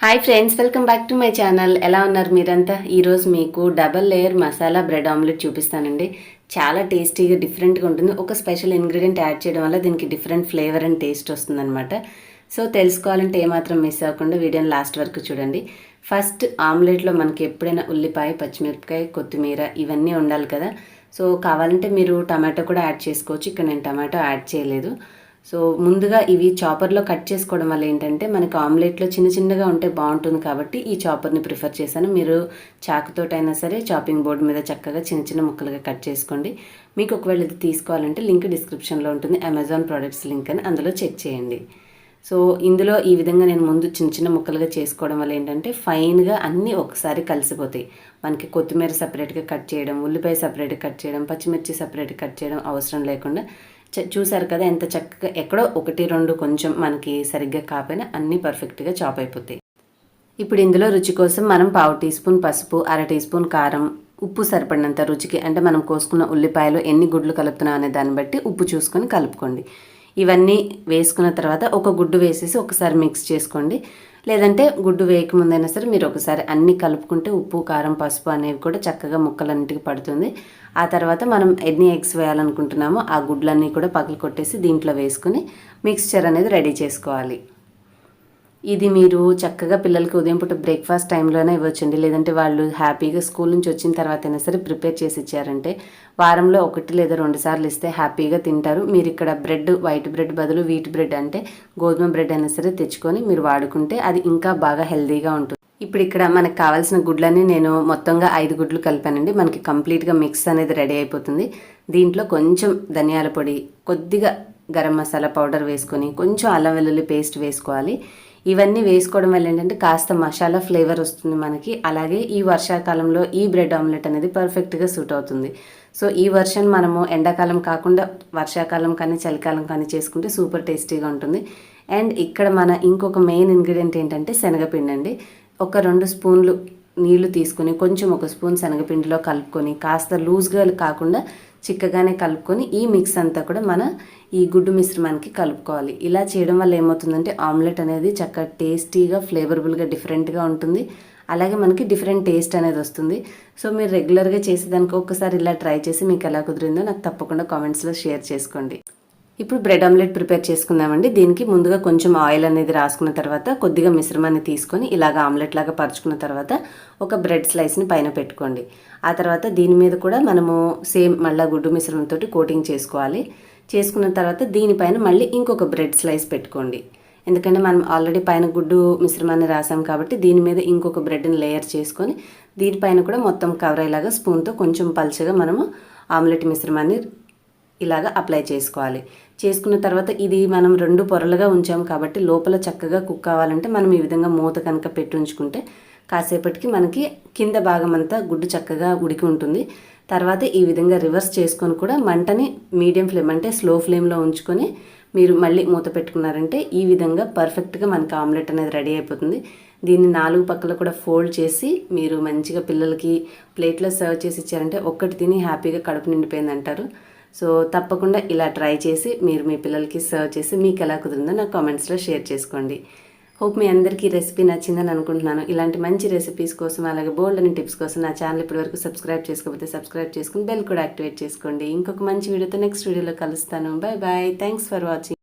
Hi friends, welcome back to my channel. ఎలా ఉన్నారు మీరంతా? ఈరోజు మీకు double layer masala bread omelette చూపిస్తానండి. చాలా టేస్టీగా డిఫరెంట్గా ఉంటుంది. ఒక స్పెషల్ ఇంగ్రీడియంట్ యాడ్ చేయడం వల్ల దీనికి డిఫరెంట్ ఫ్లేవర్ అండ్ టేస్ట్ వస్తుందన్నమాట. సో తెలుసుకోవాలంటే ఏమాత్రం మిస్ అవ్వకుండా వీడియోని లాస్ట్ వరకు చూడండి. ఫస్ట్ ఆమ్లెట్లో మనకి ఎప్పుడైనా ఉల్లిపాయ, పచ్చిమిరపకాయ, కొత్తిమీర ఇవన్నీ ఉండాలి కదా. సో కావాలంటే మీరు టమాటో కూడా యాడ్ చేసుకోవచ్చు. ఇక్కడ నేను టమాటో యాడ్ చేయలేదు. సో ముందుగా ఇవి చాపర్లో కట్ చేసుకోవడం వల్ల ఏంటంటే మనకి ఆమ్లెట్లో చిన్న చిన్నగా ఉంటే బాగుంటుంది కాబట్టి ఈ చాపర్ని ప్రిఫర్ చేశాను. మీరు చాకుతోటైనా సరే చాపింగ్ బోర్డు మీద చక్కగా చిన్న చిన్న ముక్కలుగా కట్ చేసుకోండి. మీకు ఒకవేళ ఇది తీసుకోవాలంటే లింక్ డిస్క్రిప్షన్లో ఉంటుంది, అమెజాన్ ప్రోడక్ట్స్ లింక్ అని, అందులో చెక్ చేయండి. సో ఇందులో ఈ విధంగా నేను ముందు చిన్న చిన్న ముక్కలుగా చేసుకోవడం వల్ల ఏంటంటే ఫైన్గా అన్నీ ఒకసారి కలిసిపోతాయి. మనకి కొత్తిమీర సపరేట్గా కట్ చేయడం, ఉల్లిపాయ సపరేట్గా కట్ చేయడం, పచ్చిమిర్చి సపరేట్గా కట్ చేయడం అవసరం లేకుండా చూసారు కదా ఎంత చక్కగా, ఎక్కడో ఒకటి రెండు కొంచెం మనకి సరిగ్గా కాకపోయినా అన్నీ పర్ఫెక్ట్గా చాప్ అయిపోతాయి. ఇప్పుడు ఇందులో రుచి కోసం మనం 1/2 టీ స్పూన్ పసుపు, 1/2 టీ స్పూన్ కారం, ఉప్పు సరిపడినంత రుచికి, అంటే మనం కోసుకున్న ఉల్లిపాయలు ఎన్ని గుడ్లు కలుపుతున్నాం అనే దాన్ని బట్టి ఉప్పు చూసుకొని కలుపుకోండి. ఇవన్నీ వేసుకున్న తర్వాత ఒక గుడ్డు వేసేసి ఒకసారి మిక్స్ చేసుకోండి. లేదంటే గుడ్డు వేయకముందైనా సరే మీరు ఒకసారి అన్నీ కలుపుకుంటే ఉప్పు, కారం, పసుపు అనేవి కూడా చక్కగా ముక్కలన్నిటికీ పడుతుంది. ఆ తర్వాత మనం ఎన్ని ఎగ్స్ వేయాలనుకుంటున్నామో ఆ గుడ్లన్నీ కూడా పగలు కొట్టేసి దీంట్లో వేసుకుని మిక్స్చర్ అనేది రెడీ చేసుకోవాలి. ఇది మీరు చక్కగా పిల్లలకి ఉదయం పూట బ్రేక్ఫాస్ట్ టైంలోనే ఇవ్వచ్చండి. లేదంటే వాళ్ళు హ్యాపీగా స్కూల్ నుంచి వచ్చిన తర్వాత అయినా సరే ప్రిపేర్ చేసి ఇచ్చారంటే వారంలో 1 లేదా 2 సార్లు ఇస్తే హ్యాపీగా తింటారు. మీరు ఇక్కడ బ్రెడ్, వైట్ బ్రెడ్ బదులు వీట్ బ్రెడ్ అంటే గోధుమ బ్రెడ్ అయినా సరే తెచ్చుకొని మీరు వాడుకుంటే అది ఇంకా బాగా హెల్తీగా ఉంటుంది. ఇప్పుడు ఇక్కడ మనకు కావాల్సిన గుడ్లన్నీ నేను మొత్తంగా 5 గుడ్లు కలిపానండి. మనకి కంప్లీట్గా మిక్స్ అనేది రెడీ అయిపోతుంది. దీంట్లో కొంచెం ధనియాల పొడి, కొద్దిగా గరం మసాలా పౌడర్ వేసుకొని కొంచెం అల్లం వెల్లుల్లి పేస్ట్ వేసుకోవాలి. ఇవన్నీ వేసుకోవడం వల్ల ఏంటంటే కాస్త మసాలా ఫ్లేవర్ వస్తుంది మనకి. అలాగే ఈ వర్షాకాలంలో ఈ బ్రెడ్ ఆమ్లెట్ అనేది పర్ఫెక్ట్గా సూట్ అవుతుంది. సో ఈ వర్షన్ మనము ఎండాకాలం కాకుండా వర్షాకాలం కానీ చలికాలం కానీ చేసుకుంటే సూపర్ టేస్టీగా ఉంటుంది. అండ్ ఇక్కడ మన ఇంకొక మెయిన్ ఇంగ్రీడియంట్ ఏంటంటే శనగపిండి అండి. ఒక 2 స్పూన్లు నీళ్లు తీసుకొని కొంచెం 1 స్పూన్ శనగపిండిలో కలుపుకొని కాస్త లూజ్గా కాకుండా చిక్కగానే కలుపుకొని ఈ మిక్స్ అంతా కూడా మన ఈ గుడ్డు మిశ్రమానికి కలుపుకోవాలి. ఇలా చేయడం వల్ల ఏమవుతుందంటే ఆమ్లెట్ అనేది చక్కగా టేస్టీగా, ఫ్లేవరబుల్గా, డిఫరెంట్గా ఉంటుంది. అలాగే మనకి డిఫరెంట్ టేస్ట్ అనేది వస్తుంది. సో మీరు రెగ్యులర్గా చేసేదానికి ఒక్కసారి ఇలా ట్రై చేసి మీకు ఎలా కుదిరిందో నాకు తప్పకుండా కామెంట్స్లో షేర్ చేసుకోండి. ఇప్పుడు బ్రెడ్ ఆమ్లెట్ ప్రిపేర్ చేసుకుందామండి. దీనికి ముందుగా కొంచెం ఆయిల్ అనేది రాసుకున్న తర్వాత కొద్దిగా మిశ్రమాన్ని తీసుకొని ఇలాగ ఆమ్లెట్ లాగా పరుచుకున్న తర్వాత ఒక బ్రెడ్ స్లైస్ని పైన పెట్టుకోండి. ఆ తర్వాత దీని మీద కూడా మనము సేమ్ మళ్ళీ గుడ్డు మిశ్రమంతో కోటింగ్ చేసుకోవాలి. చేసుకున్న తర్వాత దీనిపైన మళ్ళీ ఇంకొక బ్రెడ్ స్లైస్ పెట్టుకోండి. ఎందుకంటే మనం ఆల్రెడీ పైన గుడ్డు మిశ్రమాన్ని రాసాం కాబట్టి దీని మీద ఇంకొక బ్రెడ్ని లేయర్ చేసుకొని దీనిపైన కూడా మొత్తం కవర్ అయ్యేలాగా స్పూన్తో కొంచెం పల్చగా మనము ఆమ్లెట్ మిశ్రమాన్ని ఇలాగ అప్లై చేసుకోవాలి. చేసుకున్న తర్వాత ఇది మనం 2 పొరలుగా ఉంచాం కాబట్టి లోపల చక్కగా కుక్ కావాలంటే మనం ఈ విధంగా మూత కనుక పెట్టి ఉంచుకుంటే కాసేపటికి మనకి కింద భాగం అంతా గుడ్డు చక్కగా ఉడికి ఉంటుంది. తర్వాత ఈ విధంగా రివర్స్ చేసుకొని కూడా మంటని మీడియం ఫ్లేమ్ అంటే స్లో ఫ్లేమ్లో ఉంచుకొని మీరు మళ్ళీ మూత పెట్టుకున్నారంటే ఈ విధంగా పర్ఫెక్ట్గా మనకి ఆమ్లెట్ అనేది రెడీ అయిపోతుంది. దీన్ని 4 పక్కల కూడా ఫోల్డ్ చేసి మీరు మంచిగా పిల్లలకి ప్లేట్లో సర్వ్ చేసి ఇచ్చారంటే ఒక్కటి తిని హ్యాపీగా కడుపు నిండిపోయింది అంటారు. సో తప్పకుండా ఇలా ట్రై చేసి మీరు మీ పిల్లలకి సర్వ్ చేసి మీకు ఎలా కుదిరిందో నాకు కామెంట్స్లో షేర్ చేసుకోండి. హోప్ మీ అందరికీ రెసిపీ నచ్చిందని అనుకుంటున్నాను. ఇలాంటి మంచి రెసిపీస్ కోసం అలాగే బోల్డ్ అని టిప్స్ కోసం నా ఛానల్ ఇప్పటివరకు సబ్స్క్రైబ్ చేసుకోకపోతే సబ్స్క్రైబ్ చేసుకుని బెల్ కూడా యాక్టివేట్ చేసుకోండి. ఇంకొక మంచి వీడియోతో నెక్స్ట్ వీడియోలో కలుస్తాను. Bye bye. Thanks for watching.